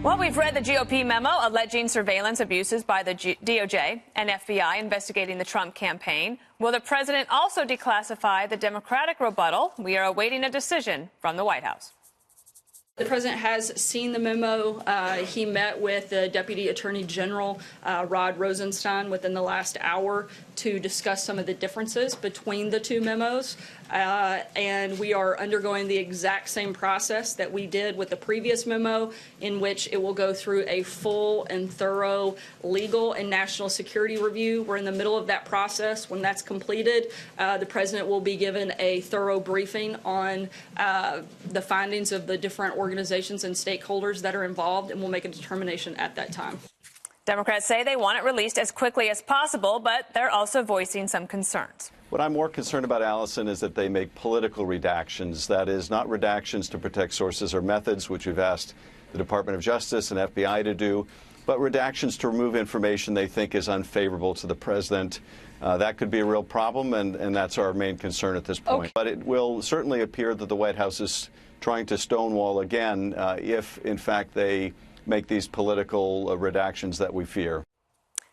Well, we've read the GOP memo alleging surveillance abuses by the DOJ and FBI investigating the Trump campaign. Will the president also declassify the Democratic rebuttal? We are awaiting a decision from the White House. The president has seen the memo. He met with the Deputy Attorney General, Rod Rosenstein, within the last hour to discuss some of the differences between the two memos. And we are undergoing the exact same process that we did with the previous memo, in which it will go through a full and thorough legal and national security review. We're in the middle of that process. When that's completed, the president will be given a thorough briefing on the findings of the different organizations and stakeholders that are involved, and we'll make a determination at that time. Democrats say they want it released as quickly as possible, but they're also voicing some concerns. What I'm more concerned about, Allison, is that they make political redactions. That is, not redactions to protect sources or methods, which we've asked the Department of Justice and FBI to do, but redactions to remove information they think is unfavorable to the president. That could be a real problem, and that's our main concern at this point. Okay. But it will certainly appear that the White House is trying to stonewall again if, in fact, they make these political redactions that we fear.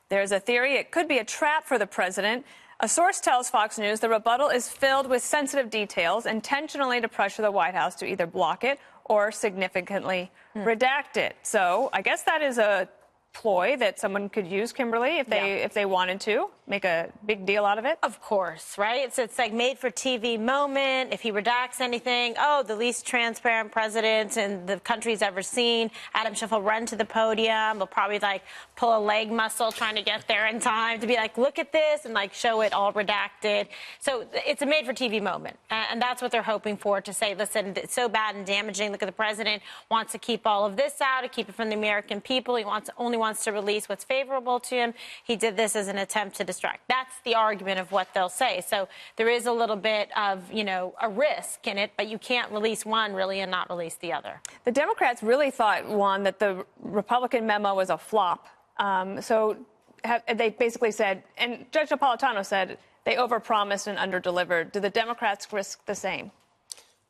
There's a theory it could be a trap for the president. A source tells Fox News the rebuttal is filled with sensitive details intentionally to pressure the White House to either block it or significantly redact it. So I guess that is a ploy that someone could use, Kimberly, if they wanted to make a big deal out of it. Of course, right? So it's like made for TV moment. If he redacts anything, oh, the least transparent president in the country's ever seen. Adam Schiff will run to the podium. He'll probably like pull a leg muscle trying to get there in time to be like, look at this, and like show it all redacted. So it's a made for TV moment. And that's what they're hoping for, to say, listen, it's so bad and damaging. Look at the president wants to keep all of this out, to keep it from the American people. He only wants to release what's favorable to him. He did this as an attempt to distract. That's the argument of what they'll say. So there is a little bit of, a risk in it, but you can't release one really and not release the other. The Democrats really thought, Juan, that the Republican memo was a flop. They basically said, and Judge Napolitano said, they overpromised and underdelivered. Do the Democrats risk the same?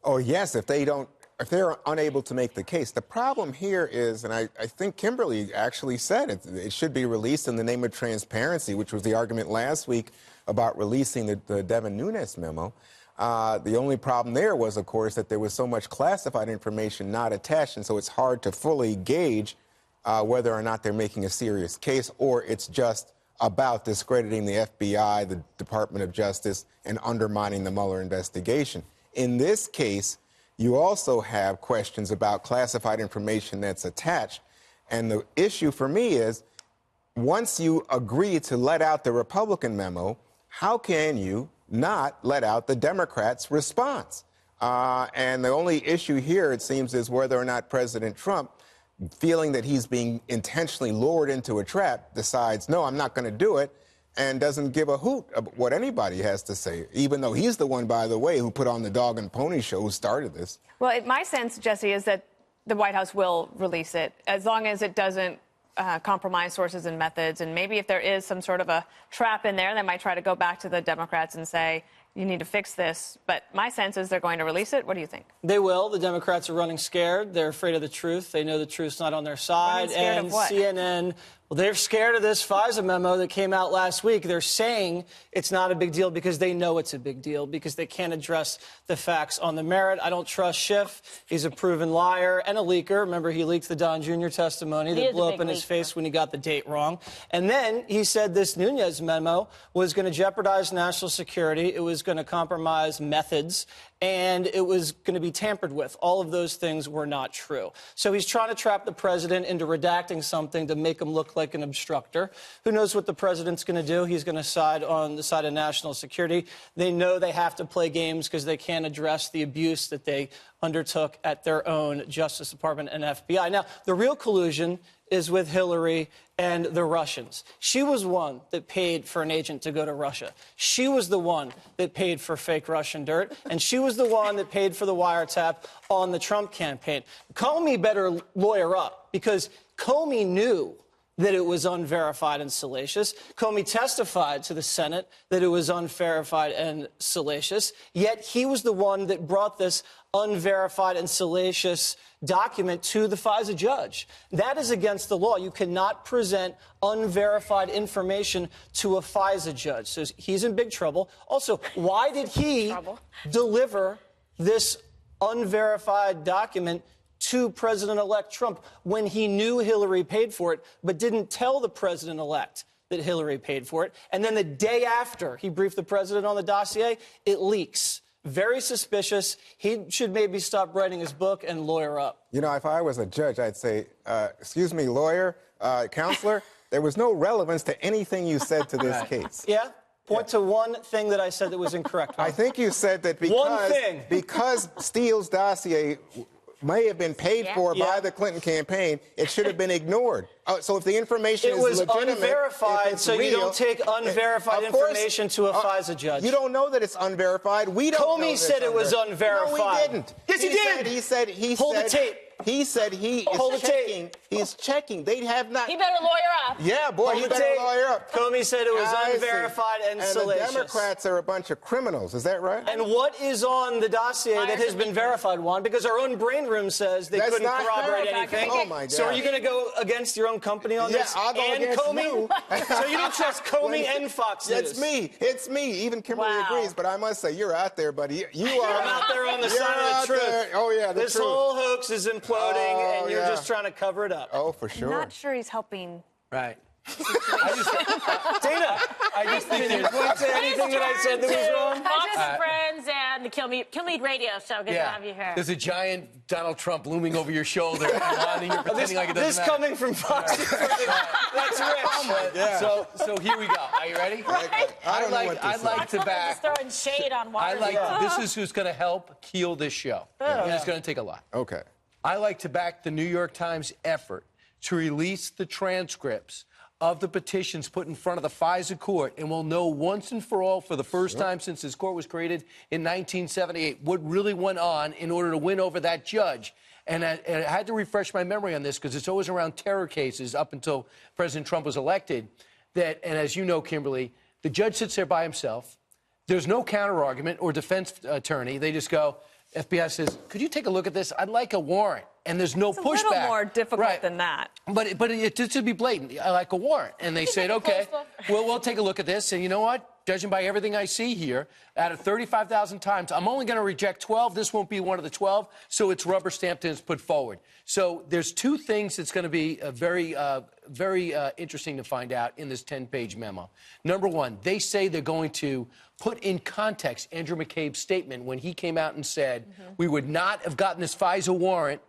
Oh, yes, if they're unable to make the case. The problem here is, and I think Kimberly actually said it should be released in the name of transparency, which was the argument last week about releasing the Devin Nunes memo. The only problem there was, of course, that there was so much classified information not attached, and so it's hard to fully gauge whether or not they're making a serious case, or it's just about discrediting the FBI, the Department of Justice, and undermining the Mueller investigation. In this case, you also have questions about classified information that's attached. And the issue for me is, once you agree to let out the Republican memo, how can you not let out the Democrats' response? And the only issue here, it seems, is whether or not President Trump, feeling that he's being intentionally lured into a trap, decides, no, I'm not going to do it, and doesn't give a hoot about what anybody has to say, even though he's the one, by the way, who put on the dog and pony show, who started this. Well, my sense, Jesse, is that the White House will release it, as long as it doesn't compromise sources and methods. And maybe if there is some sort of a trap in there, they might try to go back to the Democrats and say, you need to fix this. But my sense is they're going to release it. What do you think? They will. The Democrats are running scared. They're afraid of the truth. They know the truth's not on their side. And of what? CNN, well, they're scared of this FISA memo that came out last week. They're saying it's not a big deal because they know it's a big deal, because they can't address the facts on the merit. I don't trust Schiff. He's a proven liar and a leaker. Remember, he leaked the Don Jr. testimony that blew up in his face when he got the date wrong. And then he said this Nunes memo was going to jeopardize national security. It was going to compromise methods, and it was going to be tampered with. All of those things were not true. So he's trying to trap the president into redacting something to make him look like an obstructor. Who knows what the president's going to do? He's going to side on the side of national security. They know they have to play games because they can't address the abuse that they undertook at their own Justice Department and FBI. Now, the real collusion is with Hillary and the Russians. She was one that paid for an agent to go to Russia. She was the one that paid for fake Russian dirt, and she was the one that paid for the wiretap on the Trump campaign. Comey better lawyer up, because Comey knew that it was unverified and salacious. Comey testified to the Senate that it was unverified and salacious, yet he was the one that brought this unverified and salacious document to the FISA judge. That is against the law. You cannot present unverified information to a FISA judge. So he's in big trouble. Also, why did he deliver this unverified document to President-elect Trump when he knew Hillary paid for it, but didn't tell the president-elect that Hillary paid for it? And then the day after he briefed the president on the dossier, it leaks. Very suspicious. He should maybe stop writing his book and lawyer up. You know, if I was a judge, I'd say, excuse me, lawyer, counselor, there was no relevance to anything you said to this case. Yeah? Point to one thing that I said that was incorrect. I think you said that because Steele's dossier may have been paid for by the Clinton campaign, it should have been ignored. So if the information is legitimate, unverified, so real, you don't take unverified information to a FISA judge. You don't know that it's unverified. We don't know Comey said it was unverified. No, he didn't. Yes, he did. He said Hold the tape. He said he is checking. He's checking. They have not. He better lawyer up. Yeah, boy, he better lawyer up. Comey said it was unverified and salacious. And the Democrats are a bunch of criminals. Is that right? And what is on the dossier that has been verified, Juan? Because our own brain room says they couldn't corroborate anything. Oh, my God. So are you going to go against your own company on this? I'll go and against Comey? you. So you don't trust Comey and Fox News? It's me. It's me. Even Kimberly agrees. But I must say, you're out there, buddy. You are. I'm out there on the side of the truth. There. Oh, yeah, the This truth. whole hoax is imploding, and you're just trying to cover it up. Oh, for sure. I'm not sure he's helping. Right. Dana, I just think you point to anything that I said that was wrong. Fox Friends and the Kilmeade Radio Show. Good to have you here. There's a giant Donald Trump looming over your shoulder, and you're pretending like it doesn't this matter. coming from Fox. That's rich. So here we go. Are you ready? I'd like to back. Just throwing shade on water. This is who's going to help keel this show. And it's going to take a lot. Okay. I like to back the New York Times effort to release the transcripts of the petitions put in front of the FISA court, and we'll know once and for all, for the first time since this court was created in 1978, what really went on in order to win over that judge. And I had to refresh my memory on this because it's always around terror cases up until President Trump was elected. And as you know, Kimberly, the judge sits there by himself. There's no counter-argument or defense attorney. They just go, FBI says, could you take a look at this? I'd like a warrant. And there's no pushback. It's a little more difficult than that. But it to be blatant, I like a warrant. And they said, okay, well, we'll take a look at this. And you know what? Judging by everything I see here, out of 35,000 times, I'm only going to reject 12. This won't be one of the 12. So it's rubber stamped and it's put forward. So there's two things that's going to be very interesting to find out in this 10-page memo. Number one, they say they're going to put in context Andrew McCabe's statement when he came out and said we would not have gotten this FISA warrant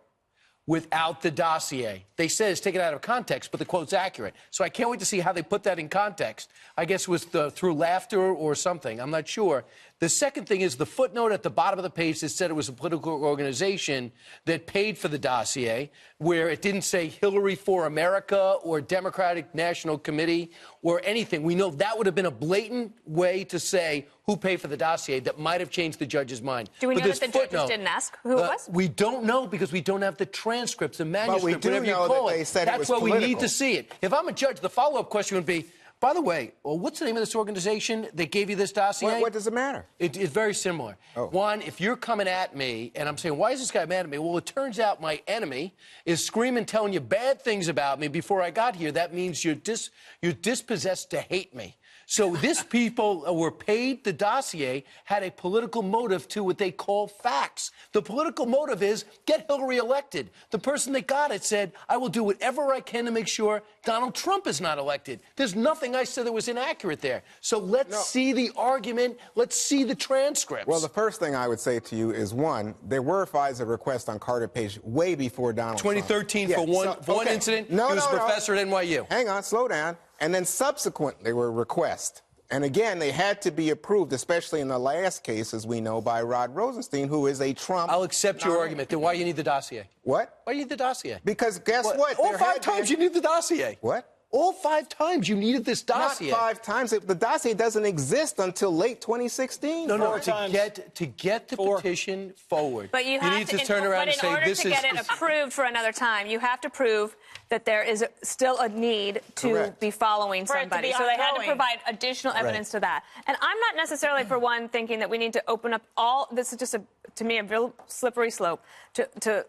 without the dossier. They said it's taken out of context, but the quote's accurate. So I can't wait to see how they put that in context. I guess it was through laughter or something. I'm not sure. The second thing is the footnote at the bottom of the page that said it was a political organization that paid for the dossier, where it didn't say Hillary for America or Democratic National Committee or anything. We know that would have been a blatant way to say who paid for the dossier that might have changed the judge's mind. Do we know that the judges didn't ask who it was? We don't know because we don't have the transcripts, the manuscript, but we whatever you know call that it. they said That's it was why we need political. to see it. If I'm a judge, the follow-up question would be, by the way, what's the name of this organization that gave you this dossier? What does it matter? It's very similar. Juan, if you're coming at me and I'm saying, why is this guy mad at me? Well, it turns out my enemy is screaming, telling you bad things about me before I got here. That means you're dispossessed to hate me. So these people were paid. The dossier had a political motive to what they call facts. The political motive is get Hillary elected. The person that got it said, I will do whatever I can to make sure Donald Trump is not elected. There's nothing I said that was inaccurate there. So let's see the argument. Let's see the transcripts. Well, the first thing I would say to you is, one, there were FISA requests on Carter Page way before Donald Trump. 2013 for one incident. He was a professor at NYU. Hang on, slow down. And then subsequently there were requests. And again, they had to be approved, especially in the last case, as we know, by Rod Rosenstein, who is a Trump. I'll accept your argument. Then why do you need the dossier? What? Why do you need the dossier? Because guess what? All 5 times you need the dossier. What? All 5 times you needed this dossier. Not 5 times. The dossier doesn't exist until late 2016. No, to get the petition forward. But you need to turn around and say this is... But in order to get it approved for another time, you have to prove that there is still a need to be following somebody. So they had to provide additional evidence to that. And I'm not necessarily, for one, thinking that we need to open up all, this is just, to me, a real slippery slope, to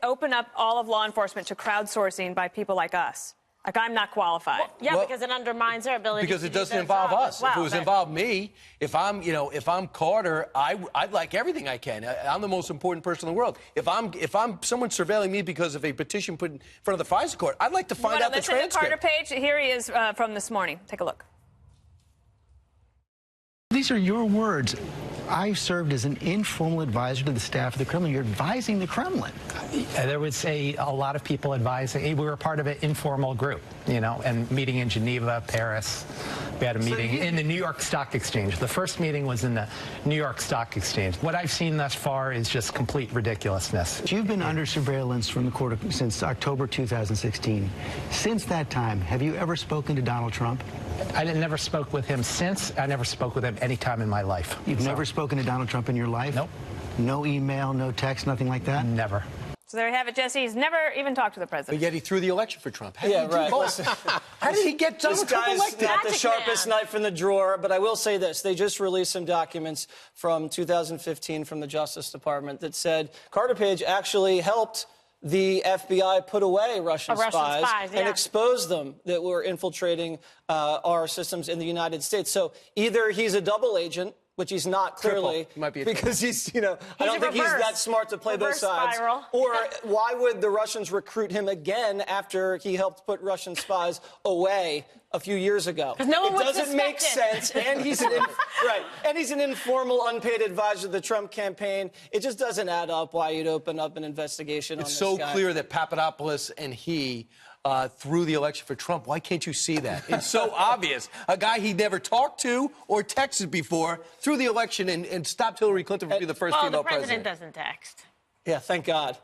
open up all of law enforcement to crowdsourcing by people like us. Like, I'm not qualified. Well, because it undermines our ability because to it doesn't involve us. Well, if it was involved me, if I'm Carter, I'd like everything I can. I'm the most important person in the world. If I'm someone surveilling me because of a petition put in front of the FISA court, I'd like to find out the transcript. To Carter Page? Here he is from this morning. Take a look. These are your words. I served as an informal advisor to the staff of the Kremlin. You're advising the Kremlin. There was a lot of people advising. We were part of an informal group, and meeting in Geneva, Paris. We had a meeting in the New York Stock Exchange. The first meeting was in the New York Stock Exchange. What I've seen thus far is just complete ridiculousness. You've been under surveillance from the court since October 2016. Since that time, have you ever spoken to Donald Trump? I never spoke with him since. I never spoke with him any time in my life. You've never spoken to Donald Trump in your life? Nope. No email, no text, nothing like that? Never. So there you have it, Jesse. He's never even talked to the president. But yet he threw the election for Trump. How did he get Donald Trump elected? This guy's not the sharpest knife in the drawer, but I will say this. They just released some documents from 2015 from the Justice Department that said Carter Page actually helped the FBI put away Russian spies and expose them that were infiltrating our systems in the United States. So either he's a double agent, which he's not clearly, because he's, I don't think he's that smart to play both sides. Or why would the Russians recruit him again after he helped put Russian spies away a few years ago? No one it doesn't make sense, and he's an informal, unpaid advisor to the Trump campaign. It just doesn't add up why you'd open up an investigation on this guy. It's so clear that Papadopoulos and he threw the election for Trump. Why can't you see that? It's so obvious. A guy he never talked to or texted before threw the election and stopped Hillary Clinton from being the first female president. The president doesn't text. Yeah, thank God.